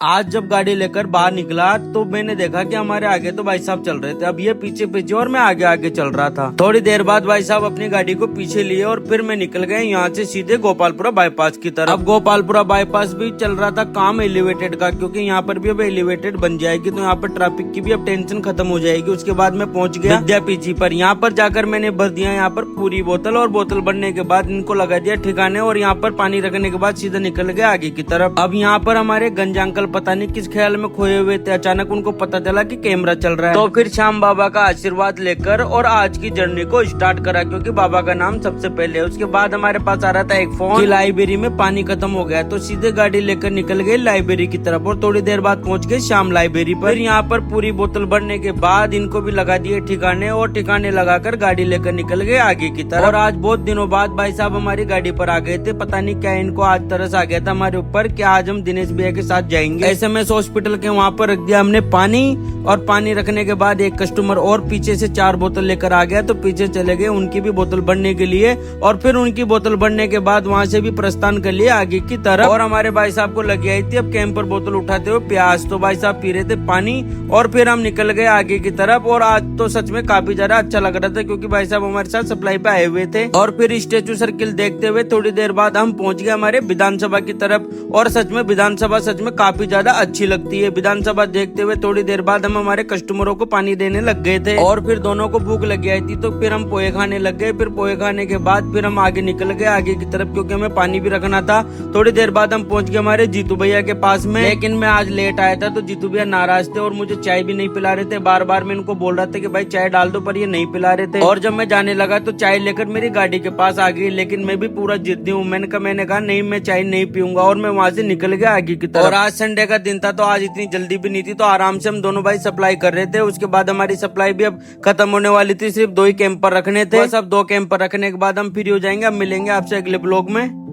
आज जब गाड़ी लेकर बाहर निकला तो मैंने देखा कि हमारे आगे तो भाई साहब चल रहे थे, अब ये पीछे पीछे और मैं आगे आगे चल रहा था। थोड़ी देर बाद भाई साहब अपनी गाड़ी को पीछे लिए और फिर मैं निकल गया यहाँ से सीधे गोपालपुरा बाईपास की तरफ। अब गोपालपुरा बाईपास भी चल रहा था काम एलिवेटेड का, क्योंकि यहाँ पर भी अब एलिवेटेड बन जाएगी तो यहाँ पर ट्रैफिक की भी अब टेंशन खत्म हो जाएगी। उसके बाद मैं पहुंच गया विद्यापीठी पर। यहाँ पर जाकर मैंने भर दिया यहाँ पर पूरी बोतल, और बोतल भरने के बाद इनको लगा दिया ठिकाने, और यहाँ पर पानी रखने के बाद सीधा निकल गया आगे की तरफ। अब यहाँ पर हमारे गंजा अंकल पता नहीं किस ख्याल में खोए हुए थे, अचानक उनको पता चला कि कैमरा चल रहा है, तो फिर श्याम बाबा का आशीर्वाद लेकर और आज की जर्नी को स्टार्ट करा, क्योंकि बाबा का नाम सबसे पहले। उसके बाद हमारे पास आ रहा था एक फोन कि लाइब्रेरी में पानी खत्म हो गया, तो सीधे गाड़ी लेकर निकल गए लाइब्रेरी की तरफ, और थोड़ी देर बाद पहुंच गए श्याम लाइब्रेरी पर। यहाँ पर पूरी बोतल भरने के बाद इनको भी लगा दिए ठिकाने, और ठिकाने लगाकर गाड़ी लेकर निकल गए आगे की तरफ। और आज बहुत दिनों बाद भाई साहब हमारी गाड़ी पर आ गए थे, पता नहीं क्या इनको आज तरस आ गया था हमारे ऊपर कि आज हम दिनेश भैया के साथ जाएंगे। ऐसे में हॉस्पिटल के वहाँ पर रख दिया हमने पानी, और पानी रखने के बाद एक कस्टमर और पीछे से 4 बोतल लेकर आ गया, तो पीछे चले गए उनकी भी बोतल भरने के लिए, और फिर उनकी बोतल भरने के बाद वहाँ से भी प्रस्थान कर लिया आगे की तरफ। और हमारे भाई साहब को लगी आई थी अब कैंप पर बोतल उठाते हुए प्यास, तो भाई साहब पी रहे थे पानी, और फिर हम निकल गए आगे की तरफ। और आज तो सच में काफी ज्यादा अच्छा लग रहा था, क्योंकि भाई साहब हमारे साथ सप्लाई पे आए हुए थे। और फिर स्टेचू सर्किल देखते हुए थोड़ी देर बाद हम पहुंच गए हमारे विधानसभा की तरफ, और सच में विधानसभा सच में काफी ज्यादा अच्छी लगती है। विधानसभा देखते हुए थोड़ी देर बाद हम हमारे कस्टमरों को पानी देने लग गए थे, और फिर दोनों को भूख लग गई थी, तो फिर हम पोहे खाने लग गए। फिर पोहे खाने के बाद फिर हम आगे निकल गए आगे की तरफ, क्योंकि हमें पानी भी रखना था। थोड़ी देर बाद हम पहुंच गए हमारे जीतू भैया के पास में, लेकिन मैं आज लेट आया था तो जीतू भैया नाराज थे और मुझे चाय भी नहीं पिला रहे थे। बार बार मैं इनको बोल रहा था कि भाई चाय डाल दो, पर ये नहीं पिला रहे थे। और जब मैं जाने लगा तो चाय लेकर मेरी गाड़ी के पास आ गई, लेकिन मैं भी पूरा जिद्दी हूँ। मैंने कहा नहीं, मैं चाय नहीं पीऊंगा, और मैं वहाँ से निकल गया आगे की तरफ। और आज संडे का दिन था तो आज इतनी जल्दी भी नहीं थी, तो आराम से हम दोनों भाई सप्लाई कर रहे थे। उसके बाद हमारी सप्लाई भी अब खत्म होने वाली थी, सिर्फ 2 ही कैंपर रखने थे। बस अब 2 कैंपर रखने के बाद हम फ्री हो जाएंगे। अब मिलेंगे आपसे अगले ब्लॉग में।